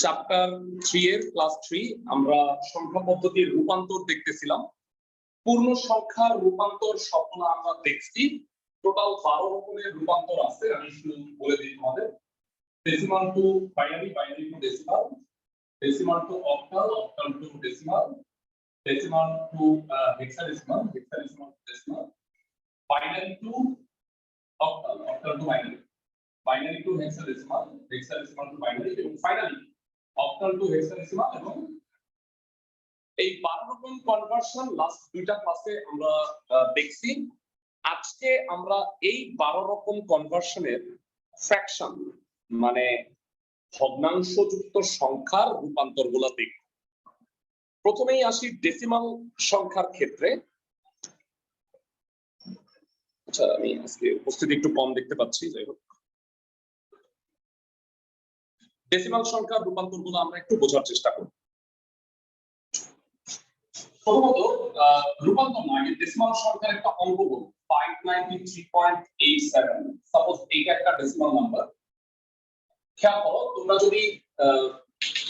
Chapter 3 এর class 3 আমরা সংখ্যা পদ্ধতির রূপান্তর দেখতেছিলাম। পূর্ণ সংখ্যার রূপান্তর সবগুলো আমরা দেখছি। টোটাল 12 রকমের রূপান্তর আছে, আমি শুধু বলে দিই তোমাদের। Decimal two binary, binary two decimal, decimal two octal, octal two decimal, decimal two hexadecimal, hexadecimal two decimal, binary two octal, octal two binary, binary two hexadecimal, hexadecimal two binary, এবং finally octal two hexadecimal. এবং এই 12 রকম conversion last দুইটা ক্লাসে আমরা দেখছি। আজকে আমরা এই 12 রকম কনভার্সনের ফ্র্যাকশন মানে ভগ্নাংশযুক্ত সংখ্যার রূপান্তরগুলো দেখব। প্রথমেই আসি ডেসিমাল সংখ্যার ক্ষেত্রে। আচ্ছা, আমি আজকে উপস্থিতি একটু কম দেখতে পাচ্ছি, যাই হোক ডেসিমাল সংখ্যার রূপান্তরগুলো আমরা একটু বোঝার চেষ্টা করব। প্রথমত রূপান্তর নয়, ডেসিমাল সংখ্যার একটা অঙ্ক বলব 593.87। সাপোজ এইটা একটা ডেসিমাল নাম্বার। খেয়াল করো, তোমরা যদি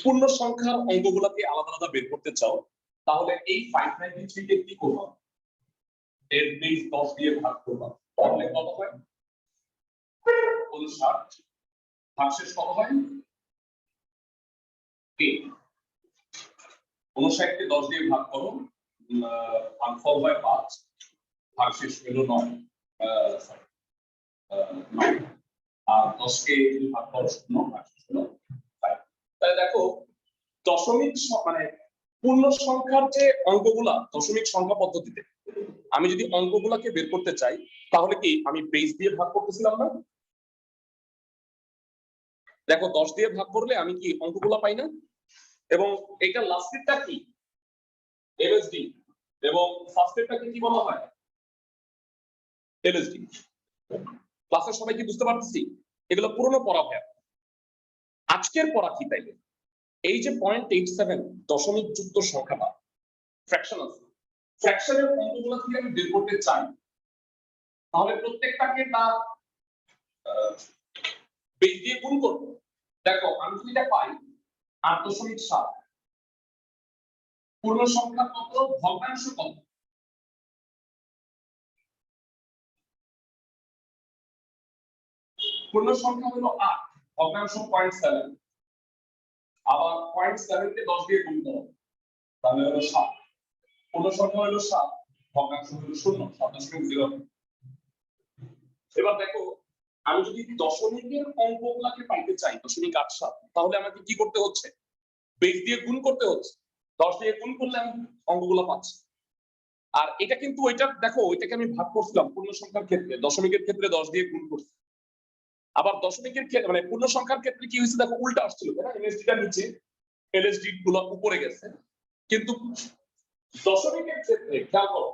পূর্ণ সংখ্যার অঙ্কগুলোকে আলাদা আলাদা বের করতে চাও, তাহলে এই 593 কে কি করবা? এর বেস 10 দিয়ে ভাগ করবা, তাহলে কত হয়? 59। ভাগশেষ কত হয়? 3। 59 কে 10 দিয়ে ভাগ করো, ভাগফল হয় 5, ভাগশেষ হলো 9। আর 10 কে যদি ভাগ করো 0, ভাগশেষ হলো 5। তাহলে দেখো দশমিক মানে পূর্ণ সংখ্যার যে অঙ্কগুলা দশমিক সংখ্যা পদ্ধতিতে আমি যদি অঙ্কগুলাকে বের করতে চাই, তাহলে কি আমি বেস দিয়ে ভাগ করতেছিলাম না? দেখো 10 দিয়ে ভাগ করলে আমি কি অঙ্কগুলা পাই না? এবং এটা লাস্টেরটা কি এমএসডি, এবং ফার্স্টেরটাকে কি বলা হয়? এলএসডি। ক্লাসের সবাই কি বুঝতে পারতেছি? এগুলো পুরনো পড়া হয়। আজকের পড়া কি তাইলে? এই যে 0.87 দশমিক যুক্ত সংখ্যাটা ফ্র্যাকশন আছে, ফ্র্যাকশনের অঙ্কগুলো থেকে আমি বের করতে চাই, তাহলে প্রত্যেকটাকে তার বেস দিয়ে গুণ করব। দেখো আমি যদি এটা পাই 8.7, পূর্ণ সংখ্যা কত, ভগ্নাংশ কত? পূর্ণ সংখ্যা হলো 8, ভগ্নাংশ 0.7। আবার 0.7 কে 10 দিয়ে গুণ করো, তাহলে হলো 7। পূর্ণ সংখ্যা হলো 7, ভগ্নাংশ হলো 0, 7.0। এবার দেখো আমি যদি দশমিকের অঙ্কগুলোকে পাইতে চাই 0.87, তাহলে আমাকে কি করতে হচ্ছে? বেস দিয়ে গুণ করতে হচ্ছে। 10 দিয়ে গুণ করলে আমি অঙ্কগুলো পাচ্ছি। আর এটা কিন্তু ওইটা দেখো, ওইটাকে আমি ভাগ করছিলাম পূর্ণ সংখ্যার ক্ষেত্রে, দশমিকের ক্ষেত্রে 10 দিয়ে গুণ করছি। আবার দশমিকের ক্ষেত্রে মানে পূর্ণ সংখ্যার ক্ষেত্রে কি হয়েছে দেখো, উল্টা আসছিল, তাই না? এমএসডিটা নিচে, এলএসডি গুলো উপরে গেছে। কিন্তু দশমিকের ক্ষেত্রে খেয়াল করো,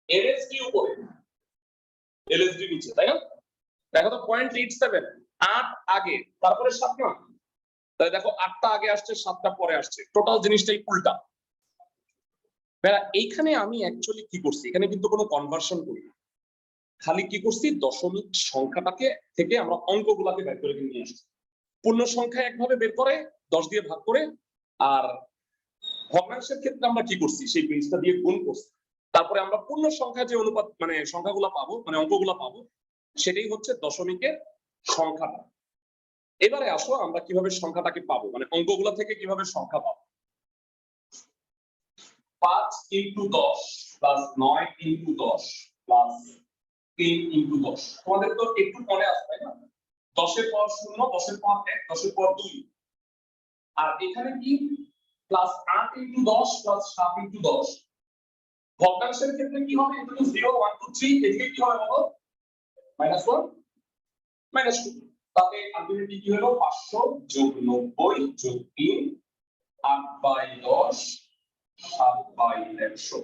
এমএসডি উপরে, এলএসডি নিচে, তাই না? দেখো তো 0.87, 8 আগে, তারপরে 7 না? তাহলে দেখো 8টা আগে আসছে, 7টা পরে আসছে, টোটাল জিনিসটাই উল্টা। এইখানে আমি অ্যাকচুয়ালি কি করছি, এখানে কিন্তু কোনো কনভার্সন করি, খালি কি করছি, দশমিক সংখ্যাটাকে থেকে আমরা অঙ্কগুলাকে বের করে নিয়ে আসছি। পূর্ণ সংখ্যা একভাবে বের করে 10 দিয়ে ভাগ করে, আর ভগ্নাংশের ক্ষেত্রে আমরা কি করছি, সেই বেসটা দিয়ে গুণ করছি। তারপরে আমরা পূর্ণ সংখ্যা যে অনুপাত মানে সংখ্যাগুলো পাবো, মানে অঙ্কগুলো পাবো, সেটাই হচ্ছে দশমিকের সংখ্যাটা। এবারে আসো আমরা কিভাবে সংখ্যাটাকে পাবো, মানে অঙ্কগুলো থেকে কিভাবে সংখ্যা পাবো। 5 × 10 প্লাস 9 × 10 প্লাস 3 × 10। তোমাদের তো একটু মনে আসবে, তাই না? 10 এর পর 0, 10 এর পর 1, 10 এর পর 2। আর এখানে কি প্লাস 8 × 10 প্লাস 7 × 10। ভগ্নাংশের ক্ষেত্রে কি হবে? এটা তো 0 1 2 3, এদিকে কি হবে বলো? -1 -2। তাহলে আলটিমেটলি কি হলো? 500 যোগ 90 যোগ 3, 8/10, 7/100।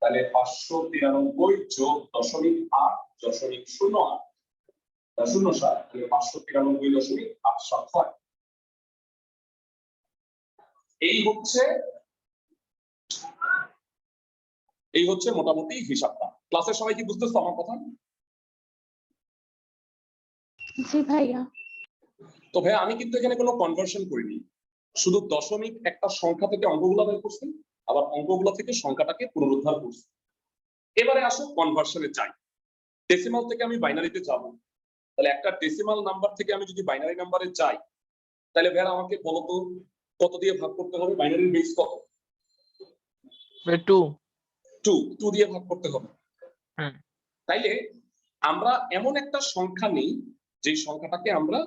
তাহলে 593 যোগ 0.8 0.08 07, তাহলে 593.87 হয়। এই হচ্ছে মোটামুটি হিসাবটা। ক্লাসের সবাই কি বুঝতেছো আমার কথা? জি ভাইয়া। তো ভাই আমি কিন্তু এখানে কোনো কনভার্সন করিনি, শুধু দশমিক একটা সংখ্যা থেকে অঙ্কগুলো বের করছি, আবার অঙ্কগুলো থেকে সংখ্যাটাকে পুনরুদ্ধার করছি। এবারে আসো কনভার্সনে যাই। ডেসিমাল থেকে আমি বাইনারিতে যাব, তাহলে একটা ডেসিমাল নাম্বার থেকে আমি যদি বাইনারি নাম্বারে যাই, তাহলে ভাইয়া আমাকে বলো তো কত দিয়ে ভাগ করতে হবে? বাইনারির বেস কত? 2 দিয়ে ভাগ করতে হবে। তাইলে আমরা এমন একটা সংখ্যা নেই যে সংখ্যাটাকে আমরা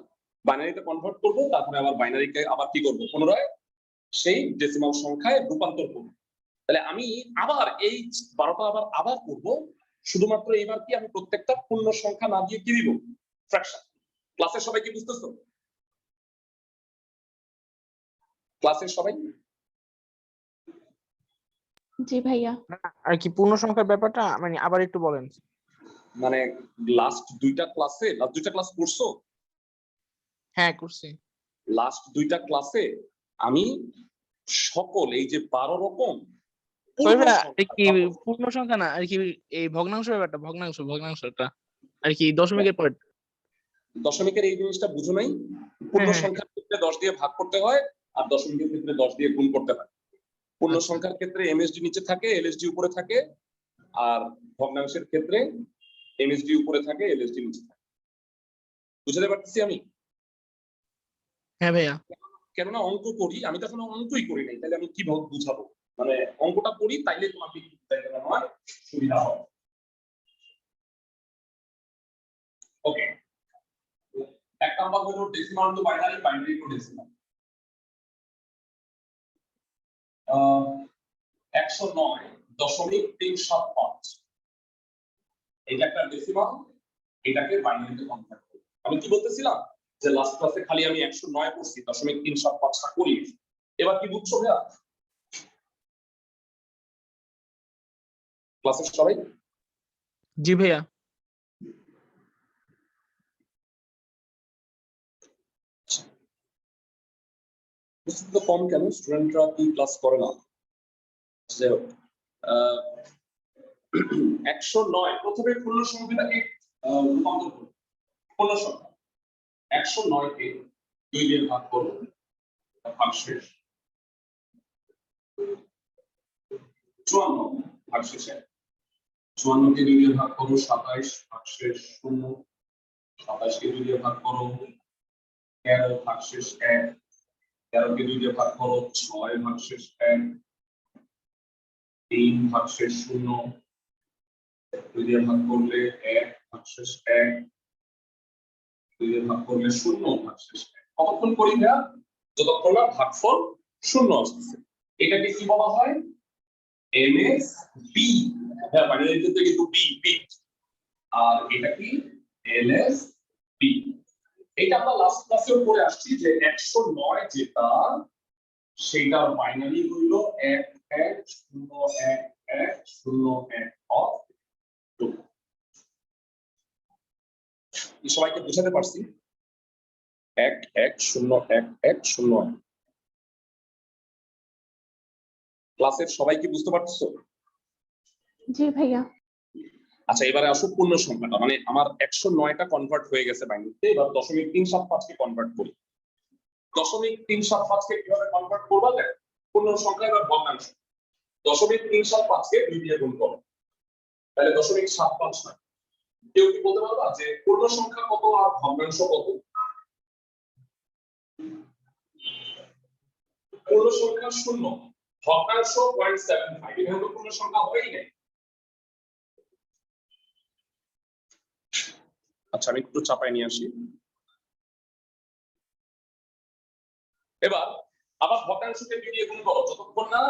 বাইনারিতে কনভার্ট করব, তারপরে আবার বাইনারিকে আবার কি করব, পুনরায় সেই ডেসিমাল সংখ্যায় রূপান্তর করব। তাহলে আমি আবার এই 12টা আবার করব, শুধুমাত্র এবার কি আমি প্রত্যেকটা পূর্ণ সংখ্যা না দিয়ে কি দিব, ফ্র্যাকশন। ক্লাসের সবাই কি বুঝতেছো? ক্লাসের সবাই? জি ভাইয়া। আর কি পূর্ণ সংখ্যার ব্যাপারটা মানে আবার একটু বলেন। মানে লাস্ট দুইটা ক্লাস করছো? হ্যাঁ করছি। লাস্ট দুইটা ক্লাসে আমি সকল এই যে 12 রকম কি পূর্ণ সংখ্যা না আর কি, এই ভগ্নাংশ ব্যাপারটা, ভগ্নাংশটা আর কি দশমিকের পর। দশমিকের এই জিনিসটা বুঝো নাই? পূর্ণ সংখ্যার ক্ষেত্রে 10 দিয়ে ভাগ করতে হয়, আর দশমিকের ক্ষেত্রে 10 দিয়ে গুণ করতে হয়। পূর্ণ সংখ্যার ক্ষেত্রে এমএসডি নিচে থাকে, এলএসডি উপরে থাকে, আর ভগ্নাংশের ক্ষেত্রে এমএসডি উপরে থাকে, এলএসডি নিচে থাকে। বুঝতে পারতেছি আমি? হ্যাঁ ভাইয়া। কেননা অঙ্ক করি, আমি তো এখনো অঙ্কই করি নাই, তাহলে আমি কিভাবে বুঝাবো? মানে অঙ্কটা করি, তাইলে তোমাকে আমার সুবিধা হবে। ওকে, এক নাম্বার হলো decimal two binary, binary two decimal. 109.375, এটা একটা ডেসিমাল, এটাকে বাইনারিতে কনভার্ট করি। আমি কি বলতেছিলাম যে লাস্ট ক্লাসে খালি আমি 109 করছি, 0.375টা করি। এবার কি বুঝছো ভাইয়া? ক্লাসের সবাই? জি ভাইয়া। তো কম কেন? স্টুডেন্টরা কি ক্লাস করে না? 109 প্রথমে পূর্ণ সংখ্যাটাকে রূপান্তর করো। পূর্ণ সংখ্যা 109 কে 2 দিয়ে ভাগ করো, ভাগশেষ 54, ভাগশেষে 54 কে 2 দিয়ে ভাগ করো 27, ভাগশেষ 0, 27 কে 2 দিয়ে ভাগ করো 13, ভাগশেষ 1, 13 কে 2 দিয়ে ভাগ করো 6, ভাগশেষ 1, 3, ভাগশেষ 0, 2 দিয়ে ভাগ করলে 1, ভাগশেষ 1, 2 দিয়ে ভাগ করলে 0, ভাগশেষ 1। কতক্ষণ করি না? যতক্ষণ না ভাগফল 0 আসছে। এটাকে কি বলা হয়? এমএসবি। হ্যাঁ, বাইনারি ক্ষেত্রে কিন্তু বি বিট, আর এটা কি এলএসবি। এটা আমরা লাস্ট ক্লাসেও পড়ে আসছি যে 109 যেটা, সেটার বাইনারি হইল 11011012। সবাইকে বুঝাতে পারছি? 110110। ক্লাসের সবাই কি বুঝতে পারছো? জি ভাইয়া। আচ্ছা, এবারে আসো পূর্ণ সংখ্যাটা, মানে আমার 109টা কনভার্ট হয়ে গেছে বাইনারিতে, এবার 0.375 কে কনভার্ট করি। 0.375 কে কিভাবে কনভার্ট করবা? দেখ, পূর্ণ সংখ্যা এবার ভগ্নাংশ, 0.375 কে 2 দিয়ে গুণ করো, তাহলে 0.75 হয়। কেউ কি বলতে পারবা যে পূর্ণ সংখ্যা কত আর ভগ্নাংশ কত? পূর্ণ সংখ্যা 0, ভগ্নাংশ 0.75, এখানে তো পূর্ণ সংখ্যা হয়ই নাই। আচ্ছা, আমি একটু চাপায় নিয়ে আসি। এবার আবার ভগ্নাংশকে 2 দিয়ে গুণ করো, যতক্ষণ না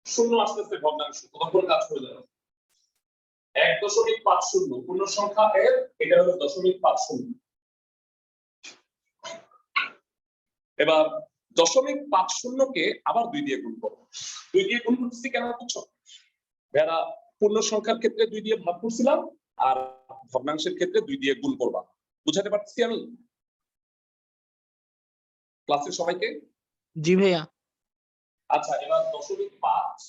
0 আসতেছে ভগ্নাংশ, ততক্ষণ কাজ করে যাবে। 1.50 পূর্ণ সংখ্যা এর, এটা হলো 0.50। এবার 0.50 কে আবার 2 দিয়ে গুণ করো। 2 দিয়ে গুণ করতেছি কেন বুঝছো? যারা পূর্ণ সংখ্যার ক্ষেত্রে 2 দিয়ে ভাগ করছিলাম, আর ভগ্নাংশের ক্ষেত্রে 2 দিয়ে গুণ করবা। বুঝাতে পারতেছি আমি ক্লাসের সবাইকে? জি ভাইয়া। আচ্ছা, এবার 0.5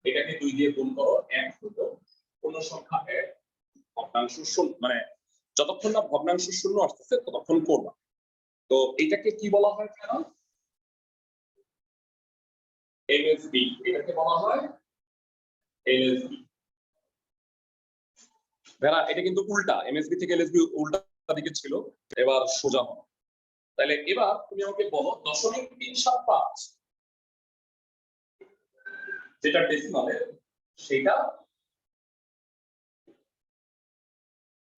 এটাকে 2 দিয়ে গুণ করো, 1 হলো পূর্ণ সংখ্যা 1, ভগ্নাংশ 0, মানে যতক্ষণ না ভগ্নাংশ শূন্য আসতেছে ততক্ষণ করবা। তো এটাকে কি বলা হয় ভাইয়া? এমএসবি। এটাকে বলা হয় এলএসবি। ভাইয়া এটা কিন্তু উল্টা, এমএসবি থেকে এলএসবি উল্টা দিকে ছিল, এবার সোজা হবে। তাহলে এবার তুমি আমাকে বলো 0.375 যেটা ডেসিমালের সেটা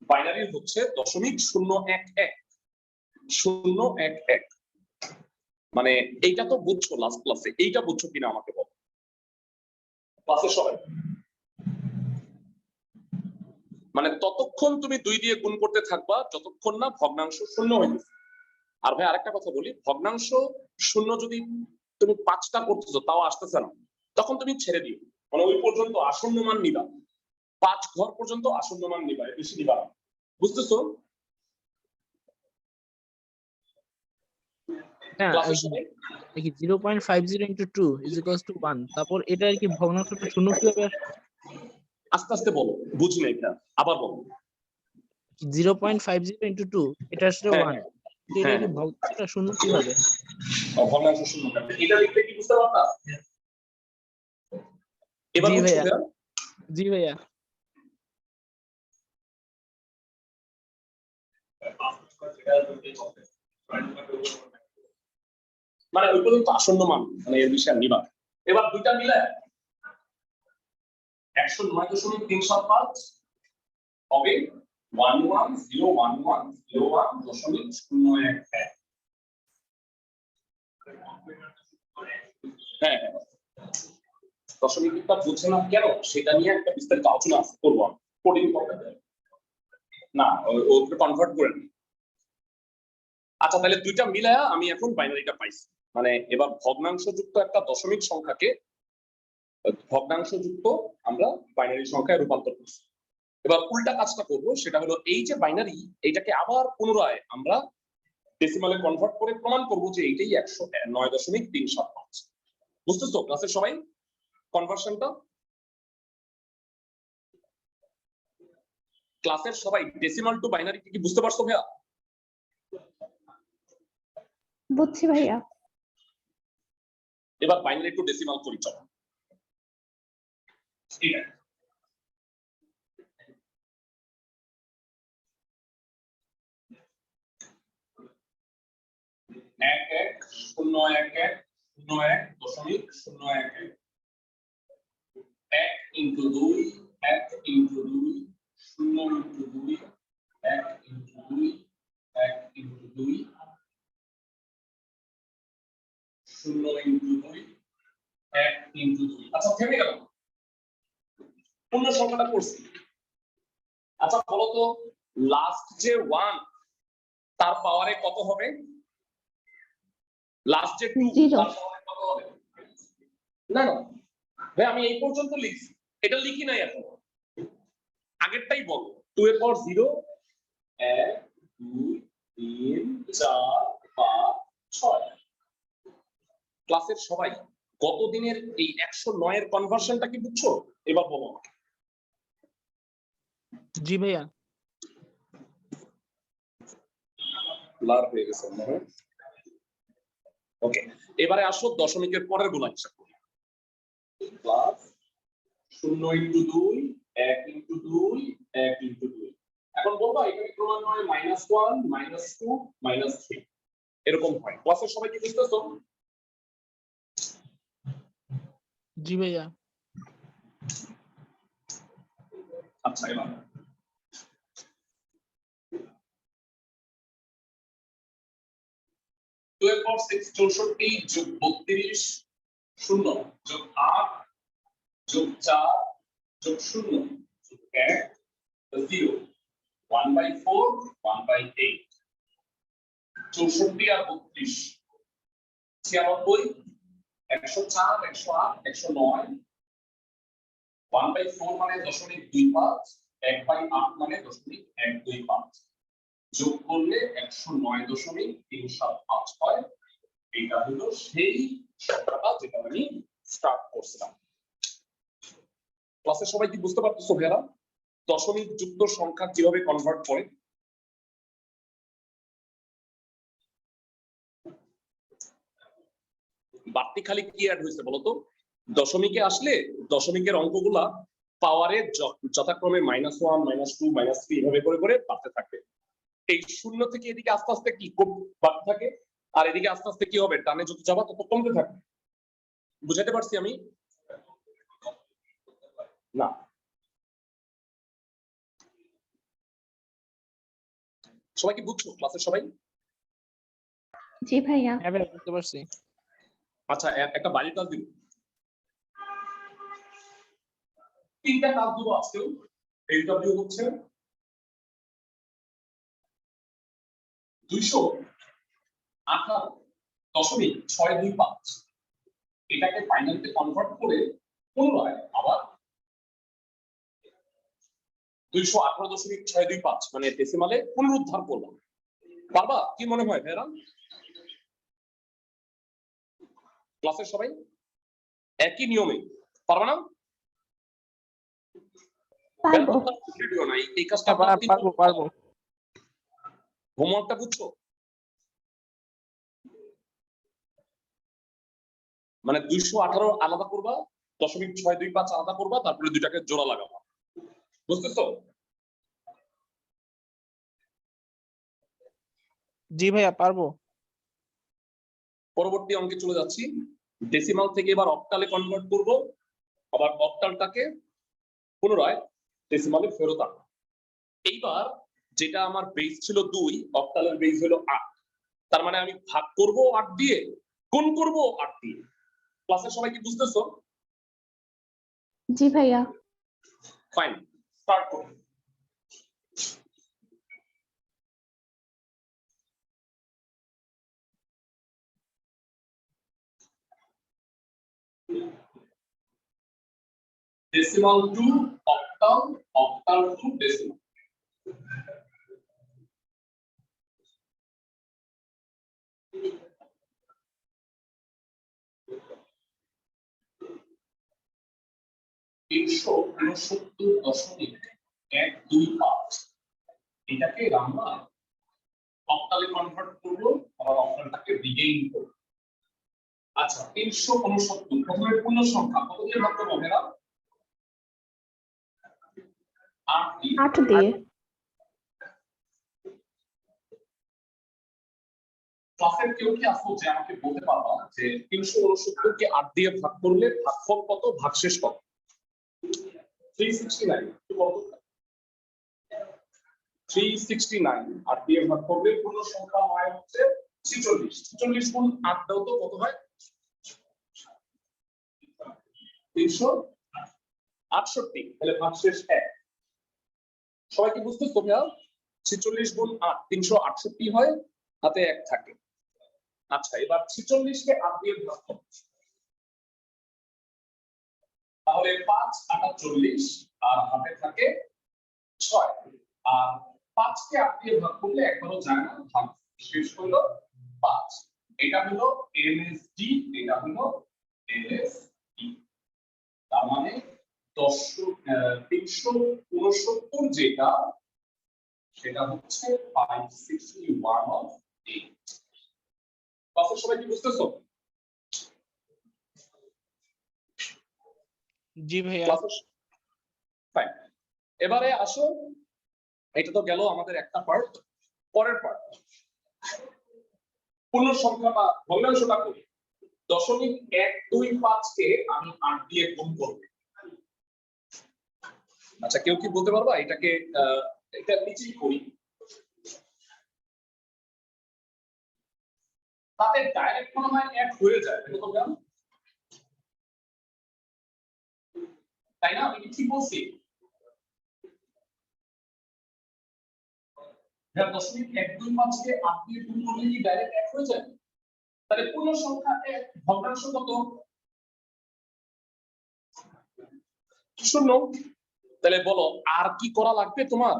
বাইনারি হচ্ছে 0.011 মানে এইটা তো বুঝছো লাস্ট ক্লাসে, এইটা বুঝছো কিনা আমাকে বলো ক্লাসে সবাই। মানে ততক্ষণ তুমি 2 দিয়ে গুণ করতে থাকবা যতক্ষণ না ভগ্নাংশ শূন্য হইতেছে। আর ভাই আরেকটা কথা বলি, ভগ্নাংশ শূন্য যদি তুমি 5টা করতেছো তাও আসতেছে না, তখন তুমি ছেড়ে দিও, মানে ওই পর্যন্ত আসন্ন মান নিবা, 5 ঘর পর্যন্ত আসন্ন মান নিবা, এর বেশি নিবা না। বুঝতেছো? হ্যাঁ, ক্লাসের সবাই 0.50 into 2 is equals to 1, তারপর এটা আর কি ভগ্নাংশটা শূন্য কিভাবে আসে? আস্তে আস্তে বলো, বুঝি না এটা, আবার বলো। 0.50 into 2 এটা আসলে হ্যাঁ, 1, এটা কি ভগ্নাংশটা শূন্য কিভাবে? ভগ্নাংশ শূন্য কেন? এটা লিখতে কি বুঝতে পারতা? এবার জি বুঝছো ভাইয়া, ভাইয়া? জি ভাইয়া। মানে ওই পর্যন্ত আসন্ন মান, মানে এর বিষয়ে নিবা। এবার দুইটা মিলে 109.375 হবে 11011010.011। হ্যাঁ, দশমিকটা বুঝে না কেন সেটা নিয়ে একটা বিস্তারিত আলোচনা করবো, কোডিং করতে না ওকে কনভার্ট করে নি। আচ্ছা তাহলে দুইটা মিলায়া আমি এখন বাইনারিটা পাইছি, মানে এবার ভগ্নাংশযুক্ত একটা দশমিক সংখ্যাকে ভগ্নাংশযুক্ত আমরা বাইনারি সংখ্যায় রূপান্তর করছি। এবার উল্টা কাজটা করবো, সেটা হলো এই যে বাইনারি এইটাকে আবার পুনরায় আমরা ডেসিমালে কনভার্ট করে প্রমাণ করবো যে এইটাই 109.375। বুঝতেছো ক্লাসের সবাই কনভার্সনটা? ক্লাসের সবাই ডেসিমাল টু বাইনারি কি বুঝতে পারছো ভাইয়া? বুঝছি ভাইয়া। এবার বাইনারি টু ডেসিমাল করি চলো। ঠিক আছে, এক এক শূন্য এক এক শূন্য এক দশমিক শূন্য এক এক, 1 ইন্টু 2 1 ইন্টু 2 শূন্য ইন্টু 2 1 ইন্টু 2 1 ইন্টু 2 শূন্য ইন্টু 2 1 ইন্টু 2। আচ্ছা থেমে গেল, পূর্ণ সংখ্যাটা করছি। আচ্ছা বলো তো লাস্ট যে 1 তার পাওয়ারে কত হবে? লাস্ট যে 2 তার পাওয়ারে কত হবে? না না ভাই আমি এই পর্যন্ত লিখছি, এটা লিখি নাই এখন, আগেরটাই বল। 2 এর পাওয়ার 0 1 2 3 4 5 6। ক্লাসের সবাই গত দিনের এই 109 এর কনভার্সনটা কি বুঝছো? এবার বলো আমাকে। জি ভাইয়া। ব্লার হয়ে গেছে মনে হয়। ওকে, এবারে আসো দশমিকের পরের গুণা হিসাব করি। Plus 0 into 2 1 into 2 1 into 2। এখন বলবা এখানে ক্রমান্বয়ে -1 -2 -3 এরকম হয়। ক্লাসের সবাই কি বুঝতেছো? জি ভাইয়া। আচ্ছা এবার 2 এর পাওয়ার 6 64 যোগ 32 0 যোগ 8 যোগ 4 যোগ 0 যোগ 1 0 1/4 1/8 64 আর 32 96 104 108 109 1/4 মানে 0.25 1/8 মানে 0.125 যোগ করলে 109.375 হয়। এটা হলো সেই সংখ্যাটা যেটা আমি স্টার্ট করছিলাম। ক্লাসে সবাই কি বুঝতে পারতেছো ভাইরা দশমিক যুক্ত সংখ্যা কিভাবে কনভার্ট করে? বাড়তি খালি কি অ্যাড হয়েছে বলতো? দশমিকে আসলে দশমিকের অঙ্কগুলা পাওয়ারে যথাক্রমে -1 -2 -3 এভাবে করে করে বাড়তে থাকবে। এই শূন্য থেকে এদিকে আস্তে আস্তে কি বাড়তে থাকে, আর এদিকে আস্তে আস্তে কি হবে, ডানে যত যাবা তত কমতে থাকবে। বুঝাতে পারছি আমি? না সবাই কি বুঝছো ক্লাসের সবাই? জি ভাইয়া। হ্যাঁ ভাইয়া বুঝতে পারছি। আচ্ছা একটা বাড়ির কাজ দিব, তিনটা কাজ দিব আজকেও। এইচডব্লিউ হচ্ছে 218.625, এটাকে ফাইনালিতে কনভার্ট করে পুনরায় আবার 218.625 মানে ডেসিমালে পুনরুদ্ধার করলাম। পারবা? কি মনে হয় ভাইরা ক্লাসের সবাই? একই নিয়মে পারবা না? পারবো। এই কাজটা পারবো। হোমওয়ার্কটা বুঝছো? মানে 218 আলাদা করবা, 0.625 আলাদা করবা, তারপরে দুইটাকে জোড়া লাগাবা। বুঝতেছো? জি ভাইয়া পারবো। পরবর্তী অঙ্কে চলে যাচ্ছি। ডেসিমাল থেকে এবার অক্টালে কনভার্ট করব, আবার অক্টালটাকে পুনরায় ডেসিমালে ফেরত আনবো। এইবার যেটা আমার বেস ছিল 2, অক্টালের বেস হলো 8, তার মানে আমি ভাগ করব 8 দিয়ে, গুণ করব 8 দিয়ে। ক্লাসের সবাই কি বুঝতেছো? জি ভাইয়া। ফাইন, স্টার্ট করুন। decimal to octal, octal to decimal. তিনশো 69.125, এটাকে আমরা অক্টালে কনভার্ট করব, আবার অক্টালটাকে রিগেইন করব। আচ্ছা 369 প্রথমে পূর্ণ সংখ্যা কত দিয়ে ভাগ করব মেরা? 8 দিয়ে। ক্লাসের কেউ কি আসো যে আমাকে বলতে পারবা যে 369 কে 8 দিয়ে ভাগ করলে ভাগফল কত, ভাগশেষ কত? 369 কত? 369 8 দিয়ে ভাগ করলে পূর্ণ সংখ্যা হয় হচ্ছে 46। 46 গুণ 8 দাও তো কত হয়? 368। তাহলে ভাগশেষ 1। সবাই কি বুঝতেছো ভাইয়া? 46 গুণ 8 368 হয়, হাতে 1 থাকে। আচ্ছা এবার 46 কে 8 দিয়ে ভাগ করো, তাহলে 5 8 40 আর হাতে থাকে 6, আর 5 কে 8 দিয়ে ভাগ করলে একবারও যায় না, ভাগ শেষ হলো 5। এটা হলো এমএসডি, এটা হলো এলএসডি। তার মানে 369 যেটা, সেটা হচ্ছে 561 অফ 8। ক্লাসের সবাই কি বুঝতেছো? জি ভাইয়া। ফাইন, এবারে আসো, এটা তো গেল আমাদের একটা পার্ট। পরের পার্ট পূর্ণ সংখ্যা বা ভগ্নাংশটা করি। 0.125 কে আমি 8 দিয়ে গুণ করব। আচ্ছা কেউ কি বলতে পারবা এটাকে এটা নিচেই করি, তাতে ডাইরেক্ট মনে হয় 1 হয়ে যায়, এটা তো জানো তাই না? আমি কি ঠিক বলছি? 0.125 কে 8 দিয়ে গুণ করলে কি ডাইরেক্ট 1 হয়ে যায়? তাহলে পূর্ণ সংখ্যা 1, ভগ্নাংশ কত? 0। তাহলে বলো আর কি করা লাগবে তোমার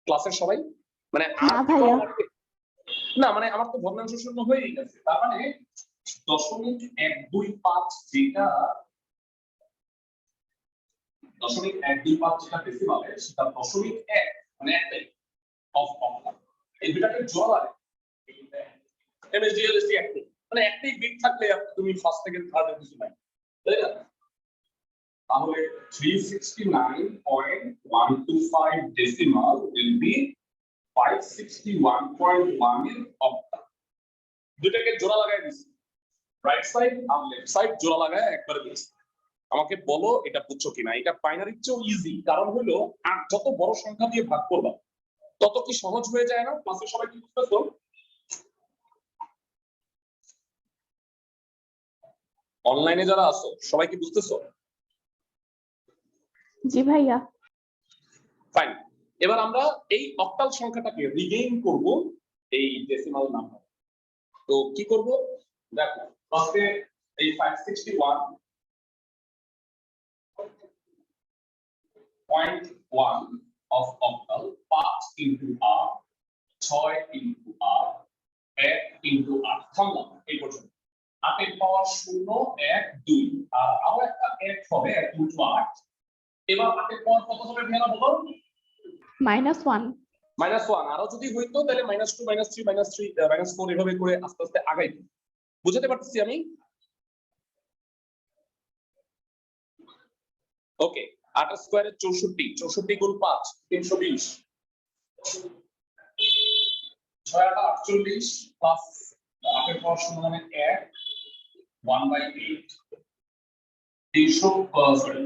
ক্লাসের সবাই? মানে আর কি করা লাগবে? না মানে আমার তো ভগ্নাংশ 0 হয়েই গেছে, তার মানে 0.125 যেটা 0.125 যেটা ডেসিমালে, সেটা 0.1 মানে একটাই অফ অফ, এই দুটাকে জোড়া লাগে এমএসডি এলএসডি একটাই, মানে একটাই বিট থাকলে তুমি ফার্স্ট সেকেন্ড থার্ড এর কিছু নাই, তাই না? তাহলে 369.125 ডেসিমাল will be 561.1 এর অক্টাল। দুটাকে জোড়া লাগাই দিছি, রাইট সাইড আর লেফট সাইড জোড়া লাগায় একবারে দিছি। আমাকে বলো এটা বুঝছো কিনা। এটা বাইনারির চেয়েও ইজি, কারণ হলো আর যত বড় সংখ্যা দিয়ে ভাগ করবা তত কি সহজ হয়ে যায় না? ক্লাসে সবাই কি বুঝতেছো? অনলাইনে যারা আছো সবাই কি বুঝতেছো? জি ভাইয়া। ফাইন, এবার আমরা এই অক্টাল সংখ্যাটাকে রিগেইন করব এই ডেসিমাল নাম্বার। তো কি করব দেখো, ফার্স্টে এই 561.1 of octal 5 into r 6 into r 1 into 8 থামলাম এই পর্যন্ত। 8 এর পাওয়ার 0 1 2 আর আরো একটা 1 হবে 1 into 8। এবার 8 এর পাওয়ার কত হবে ভেনা বলো? -1। -1 আরো যদি হইতো তাহলে -2 -3 -4 এভাবে করে আস্তে আস্তে আগাইতো। বুঝতে পারতেছি আমি? ওকে, 8 স্কয়ারে 64, 64 গুণ 5 320, 6 8 48 প্লাস 8 এর পাওয়ার 0 মানে 1 1/8 300 সরি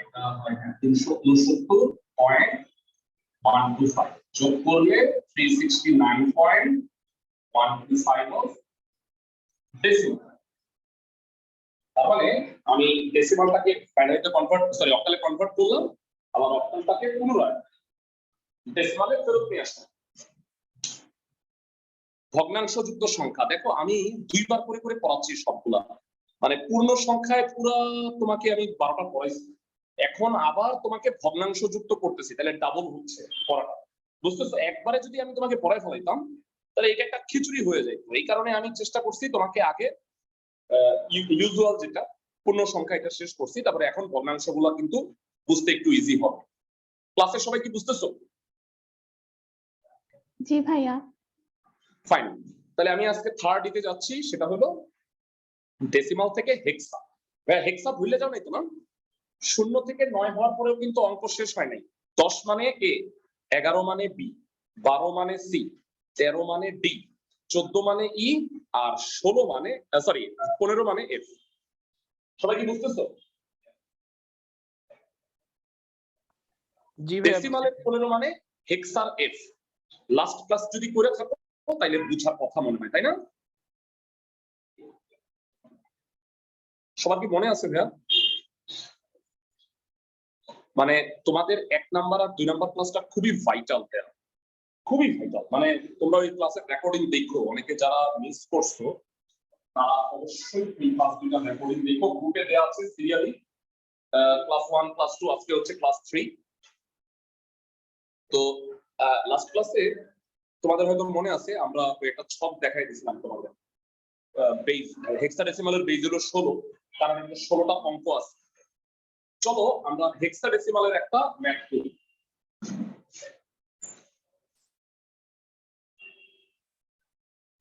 এটা হয় 369.125 যোগ করলে 369.125 অফ ডেসিমাল। তার মানে আমি ডেসিমালটাকে বাইনারিতে কনভার্ট সরি অক্টালে কনভার্ট করলাম, আবার অক্টালটাকে পুনরায় ডেসিমালে ফেরত নিয়ে আসলাম। ভগ্নাংশযুক্ত সংখ্যা দেখো আমি দুইবার করে করে পড়াচ্ছি সবগুলা, মানে পূর্ণ সংখ্যায় পুরো তোমাকে আমি 12টা পড়াইছি, এখন আবার তোমাকে ভগ্নাংশযুক্ত করতেছি, তাহলে ডাবল হচ্ছে পড়াটা। বুঝতেছো? একবারে যদি আমি তোমাকে পড়াই ফেলাইতাম তাহলে এটা একটা খিচুড়ি হয়ে যায়। এই কারণে আমি চেষ্টা করছি তোমাকে আগে ইউজুয়াল যেটা পূর্ণ সংখ্যা এটা শেষ করছি, তারপরে এখন ভগ্নাংশগুলো কিন্তু বুঝতে একটু ইজি হবে। ক্লাসে সবাই কি বুঝতেছো? জি ভাইয়া। ফাইন, তাহলে আমি আজকে থার্ড দিতে যাচ্ছি, সেটা হলো ডেসিমাল থেকে হেক্সা। হেক্সা ভুলে যাও নাই তো না? 0 থেকে 9 হওয়ার পরেও কিন্তু অঙ্ক শেষ হয় নাই। 10 মানে এ, 11 মানে বি, 12 মানে সি, 13 মানে ডি, 14 মানে ই, আর 16 মানে সরি 15 মানে এফ। সবাই কি বুঝতেছো? জি ভাইয়া। ডেসিমালের 15 মানে হেক্সার এফ। লাস্ট ক্লাস যদি করে থাকো তাইলে বুঝার কথা মনে হয়, তাই না? সবার কি মনে আছে ভাইয়া? মানে তোমাদের 1 নাম্বার আর 2 নাম্বার ক্লাসটা খুবই ভাইটাল ভাইয়া, খুবই ভাইটাল। মানে তোমরা ওই ক্লাসের রেকর্ডিং দেখো, অনেকে যারা মিস করছো তারা অবশ্যই এই ক্লাস দুইটা রেকর্ডিং দেখো, গ্রুপে দেওয়া আছে সিরিয়ালি, ক্লাস 1 ক্লাস 2 আজকে হচ্ছে ক্লাস 3। তো লাস্ট ক্লাসে তোমাদের হয়তো মনে আছে আমরা একটা ছক দেখাই দিয়েছিলাম তোমাদের, বেজ হেক্সাডেসিমালের বেজ হলো 16, তার মানে 16টা অঙ্ক আছে। চলো আমরা হেক্সাডেসিমালের একটা ম্যাথ করি।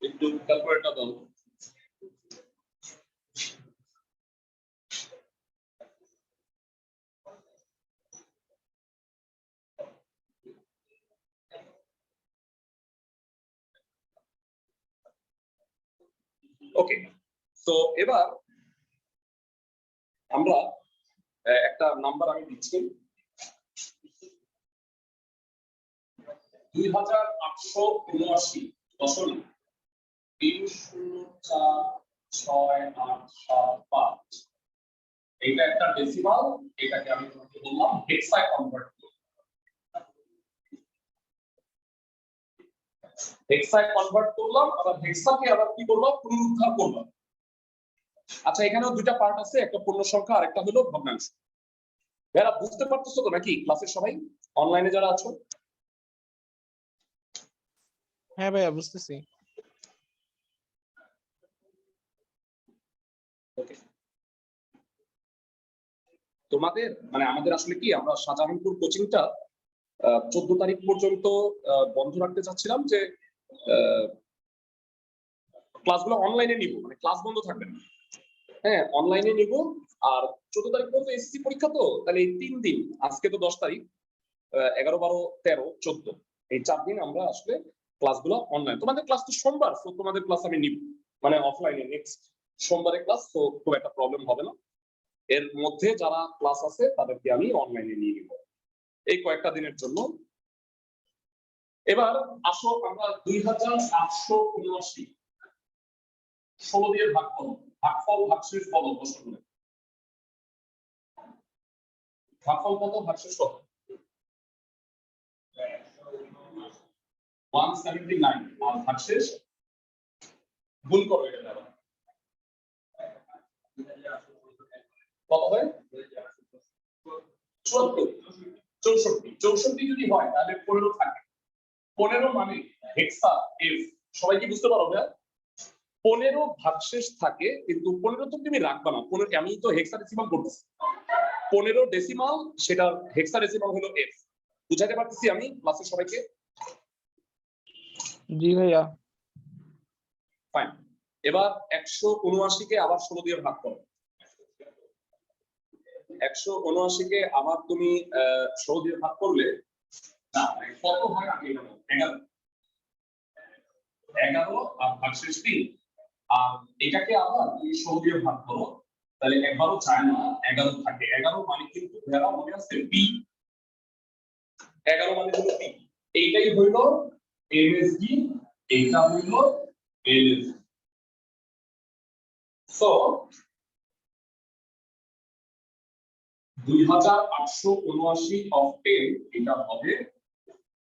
একটু ক্যালকুলেটর দাও। ওকে, তো এবার আমরা একটা নাম্বার আমি দিচ্ছি, 2870.3046875। এটা একটা ডেসিমাল, এটাকে আমি তোমাকে বললাম হেক্সায় কনভার্ট করতে। হেক্সায় কনভার্ট করলাম, আবার হেক্সাকে আবার কি করলাম? পুনরুদ্ধার করলাম। আচ্ছা, এখানেও দুইটা পার্ট আছে, একটা পূর্ণ সংখ্যা আর একটা হলো ভগ্নাংশ। যারা বুঝতে পারতেছো তো নাকি ক্লাসের সবাই, অনলাইনে যারা আছো? হ্যাঁ ভাইয়া বুঝতেছি। ওকে, তোমাদের মানে আমাদের আসলে কি, আমরা শাহজাহানপুর কোচিংটা 14 তারিখ পর্যন্ত বন্ধ রাখতে চাচ্ছিলাম, যে ক্লাসগুলো অনলাইনে নিব, মানে ক্লাস বন্ধ থাকবে না। হ্যাঁ, অনলাইনে নিব। আর 14 তারিখ পর্যন্ত এসএসসি পরীক্ষা, তো তাহলে এই 3 দিন, আজকে তো 10 তারিখ, 11, 12, 13, 14, এই 4 দিন আমরা আসলে ক্লাসগুলো অনলাইন। তোমাদের ক্লাস তো সোমবার, তো তোমাদের ক্লাস আমি নিব, মানে অফলাইনে নেক্সট সোমবারে ক্লাস, তো খুব একটা প্রবলেম হবে না। এর মধ্যে যারা ক্লাস আছে তাদেরকে আমি অনলাইনে নিয়ে নিব এই কয়েকটা দিনের জন্য। এবার আসো আমরা 2879 16 দিয়ে ভাগ করব, ভাগফল ভাগশেষ বলো প্রশ্ন করে। ভাগফল কত, ভাগশেষ কত? 179 আর ভাগশেষ গুণ করো, এটা দ্বারা কত হয়? 64 যদি হয় তাহলে 15 থাকে। 15 মানে হেক্সা এফ, সবাই কি বুঝতে পারো? 15 ভাগশেষ থাকে, কিন্তু 15 তো তুমি রাখবা না। 15 আমি তো হেক্সাডেসিমাল করতেছি, 15 ডেসিমাল, সেটা হেক্সাডেসিমাল হলো এফ। বুঝাতে পারতেছি আমি ক্লাসের সবাইকে? জি ভাইয়া। ফাইন। এবার 179 কে আবার 16 দিয়ে ভাগ করো। 179 কে আবার তুমি 16 দিয়ে ভাগ করলে না কত হয়? আগে 11 আর ভাগশেষ 3, আর এটাকে আবার তুমি 16 দিয়ে ভাগ করো, তাহলে একবারও চায় না, 11 থাকে। 11 মানে কিন্তু ভেড়া মনে আছে বি, 11 মানে হলো বি। এইটাই হইল এমএসডি, এইটা হইল এলএসডি। সো 2879 of 10, এটা হবে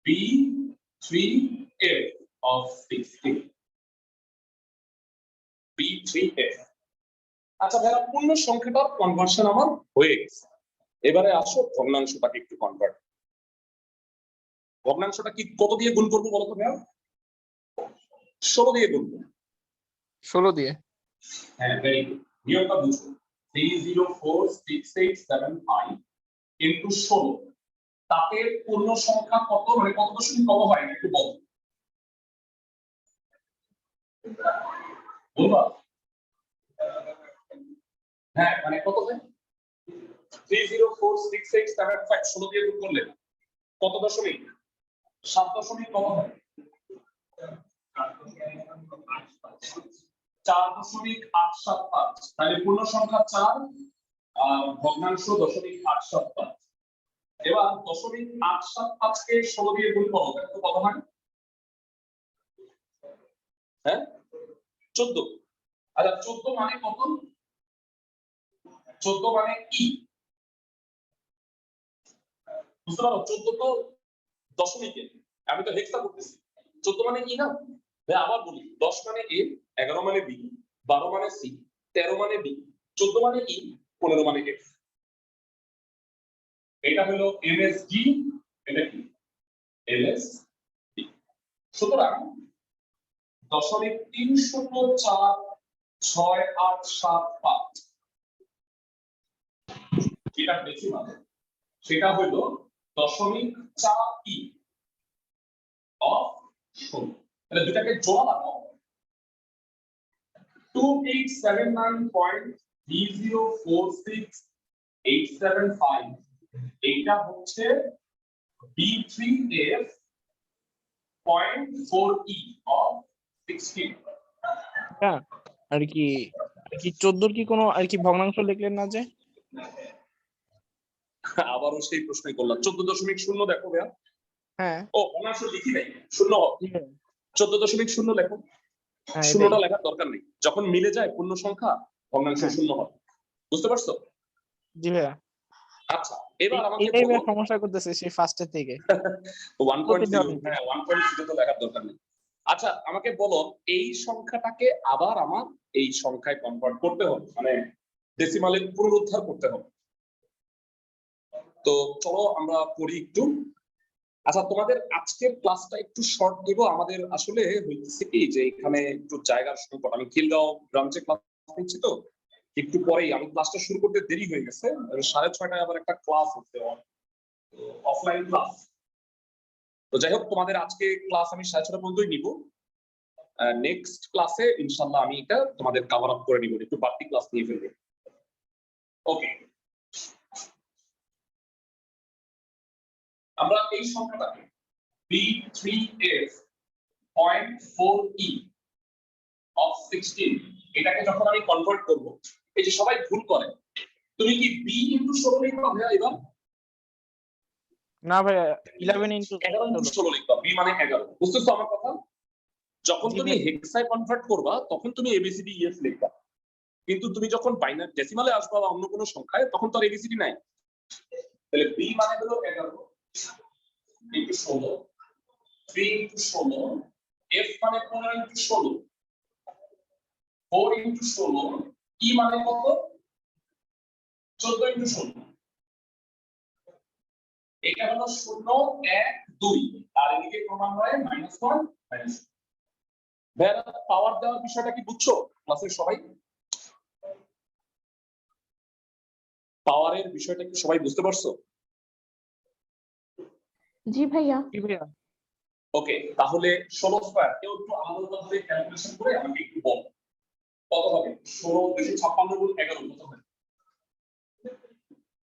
B3F of 16, B3F। আচ্ছা ভাইরা, পূর্ণ সংখ্যাটার কনভার্সন আমার হয়ে গেছে। এবারে আসো ভগ্নাংশটাকে একটু কনভার্ট। ভগ্নাংশটা কি কত দিয়ে গুণ করবো বলো তো ভাইয়া? 16 দিয়ে গুণ করবো। 16 দিয়ে? হ্যাঁ, ভেরি গুড। নিয়মটা বুঝো, 3046875 ইনটু 16, তাতে পূর্ণ সংখ্যা কত, মানে কত দশমিক কত হয় একটু বল। বলবা? হ্যাঁ, মানে কত হয়? 3046875 16 দিয়ে গুণ করলে কত দশমিক? 7 দশমিক কত হয়? 4.875। তাহলে পূর্ণ সংখ্যা 4 আর ভগ্নাংশ 0.875। এবার 0.875 কে 16 দিয়ে গুণ করো, তাহলে কত হয়? হ্যাঁ, 14। আচ্ছা 14 মানে কত? 14 মানে কি বুঝতে পারো? 14 তো দশমিকে, আমি তো হেক্সা করতেছি। 14 মানে কি না ভাই? আবার বলি, 10 মানে এ, 11 মানে বি, 12 মানে সি, 13 মানে ডি, 14 মানে ই, 15 মানে এফ। এটা হলো এমএসডি, এটা কি এলএসডি। সুতরাং 0.304687 যেটা ডেসিমাল, সেটা হলো 0.4 অফ 16। তাহলে দুটাকে জোড়া লাগাও, 2879.3046875, এইটা হচ্ছে B3F 0.4E of 16। হ্যাঁ, আর কি 14 কি কোনো আর কি ভগ্নাংশ লিখলেন না যে? আবারও সেই প্রশ্নই করলাম। 14.0 দেখো ভাইয়া। হ্যাঁ। ও, ভগ্নাংশ লিখি নাই, শূন্য হবে। 14.0 লেখো। হ্যাঁ, শূন্যটা লেখার দরকার নেই, যখন মিলে যায় পূর্ণ সংখ্যা ভগ্নাংশ শূন্য হবে। বুঝতে পারছো? জি ভাইয়া। আচ্ছা, এবার আমাকে এটাই বলো, সমস্যা করতেছে সেই ফার্স্টের থেকে 1.0, হ্যাঁ 1.0 তো লেখার দরকার নেই। আচ্ছা আমাকে বলো, এই সংখ্যাটাকে আবার আমার এই সংখ্যায় কনভার্ট করতে হবে, মানে ডেসিমালে পুনরুদ্ধার করতে হবে। তো চলো আমরা পড়ি একটু। আচ্ছা, তোমাদের আজকের ক্লাসটা একটু শর্ট দেব। আমাদের আসলে হইতেছে কি যে এখানে একটু জায়গার সংকট। আমি খিলগাঁও ব্রাঞ্চে ক্লাস নিচ্ছি, তো একটু পরেই আমি ক্লাসটা শুরু করতে দেরি হয়ে গেছে। 6:30টায় আবার একটা ক্লাস হচ্ছে, অফলাইন ক্লাস। তো যাই হোক, তোমাদের আজকে ক্লাস আমি 6:30 পর্যন্তই নিব। নেক্সট ক্লাসে ইনশাআল্লাহ আমি এটা তোমাদের কভার আপ করে নিব, একটু বাড়তি ক্লাস নিয়ে ফেলবো। ওকে, আমরা এই সংখ্যাটাকে B3F.4E of 16 এটাকে যখন আমি কনভার্ট করব, এই যে সবাই ভুল করে, তুমি কি B ইনটু 16 লিখবা ভাইয়া এবার? না ভাইয়া 11 ইনটু 11 ইনটু 16 লিখবা, B মানে 11। বুঝতেছো আমার কথা? যখন জি তুমি ভাই। হেক্সায় কনভার্ট করবা তখন তুমি ABCD EF লিখবা, কিন্তু তুমি যখন বাইনারি ডেসিমালে আসবা বা অন্য কোনো সংখ্যায় তখন তো আর ABCD নাই। তাহলে B মানে হলো 11 ইনটু 16, 3 ইনটু 16, F মানে 15 ইনটু 16, 4 ইনটু 16, E মানে কত? 14 ইনটু 16। এটা হলো 0 1 2, আর এদিকে ক্রমান্বয়ে -1 -2। ভাইয়া পাওয়ার দেওয়ার বিষয়টা কি বুঝছো ক্লাসের সবাই? পাওয়ারের বিষয়টা কি সবাই বুঝতে পারছো? জি ভাইয়া। জি ভাইয়া। ওকে, তাহলে 16 স্কয়ার কেউ একটু আলাদাভাবে ক্যালকুলেশন করে আমাকে একটু বল কত হবে? 16 256 গুণ 11 কত হবে?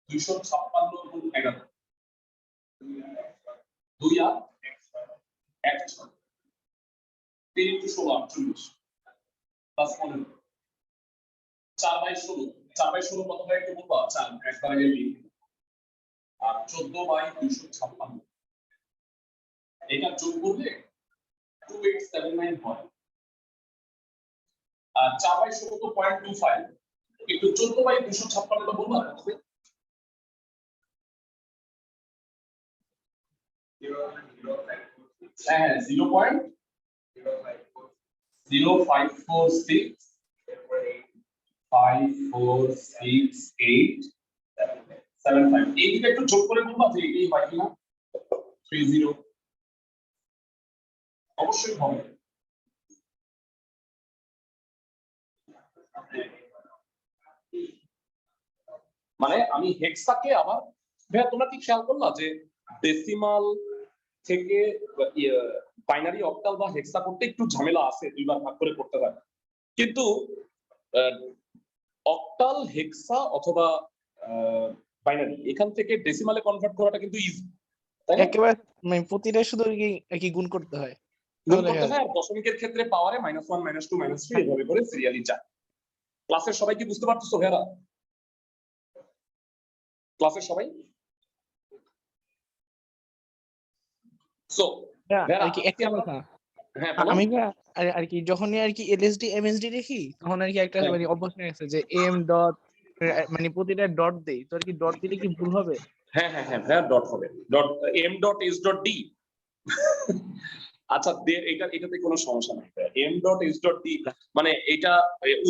256 গুণ 11, 2 আর 1 6, 3 ইনটু 16 48 প্লাস 15, 4/16, 4/16 কত হয় একটু বলবা? 4 একবার আগে লিখি, আর 14/256 এটা যোগ করলে 2879 হয়। আর 4/16 তো 0.25, একটু 14/256 টা বলবা? হ্যাঁ 0.0546 546875, এই দিকে একটু যোগ করে বলবা যে এটাই হয় কিনা? 30 অবশ্যই হবে। মানে আমি হেক্সাকে আবার, ভাইয়া তোমরা কি খেয়াল করলা যে ডেসিমাল থেকে বাইনারি অক্টাল বা হেক্সা করতে একটু ঝামেলা আছে, দুইবার ভাগ করে করতে হয়, কিন্তু অক্টাল হেক্সা অথবা বাইনারি এখান থেকে ডেসিমালে কনভার্ট করাটা কিন্তু ইজি, তাই না? একেবারে মানে প্রতিটা শুধু আর কি গুণ করতে হয়। গুণ করতে হয়, আর দশমিকের ক্ষেত্রে পাওয়ারে -1 -2 -3 এভাবে করে সিরিয়ালি যায়। ক্লাসের সবাই কি বুঝতে পারতেছো ভাইয়া? ক্লাসের সবাই? সো ভাইয়া আর কি একটা কথা, হ্যাঁ বলো। আমি আর কি যখনই আর কি এলএসডি এমএসডি দেখি তখন আর কি একটা হ্যাঁ। মানে অভ্যাস হয়ে গেছে যে এম ডট, মানে প্রতিটা ডট দেই, তো আর কি ডট দিলে কি ভুল হবে? হ্যাঁ ভাইয়া ডট হবে, dot M dot S dot D. আচ্ছা এটাতে কোনো সমস্যা নাই, M dot S dot D মানে এটা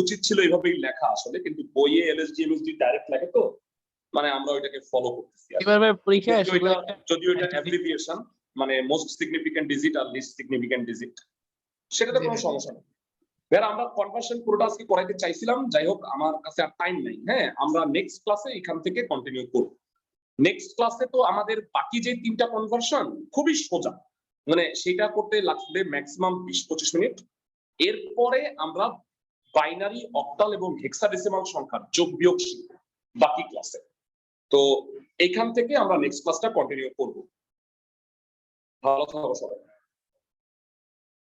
উচিত ছিল এইভাবেই লেখা আসলে, কিন্তু বইয়ে এলএসডি এমএসডি ডাইরেক্ট লেখে তো, মানে আমরা ওইটাকে ফলো করতেছি। এভাবে পরীক্ষায় যদিও এটা অ্যাব্রিভিয়েশন, মানে মোস্ট সিগনিফিকেন্ট ডিজিট আর লিস্ট সিগনিফিকেন্ট ডিজিট, সেটাতে কোনো সমস্যা নেই। ভাইয়া আমরা কনভার্সন পুরোটা আজকে করাইতে চাইছিলাম, যাই হোক আমার কাছে আর টাইম নেই। হ্যাঁ, আমরা নেক্সট ক্লাসে এখান থেকে কন্টিনিউ করব। নেক্সট ক্লাসে তো আমাদের বাকি যে 3টা কনভার্সন খুবই সোজা, মানে সেটা করতে লাগবে ম্যাক্সিমাম 20-25 মিনিট। এরপরে আমরা বাইনারি অক্টাল এবং হেক্সাডেসিমাল সংখ্যার যোগ বিয়োগ শিখব বাকি ক্লাসে। তো এখান থেকে আমরা নেক্সট ক্লাসটা কন্টিনিউ করব। ভালো থাকো সবাই।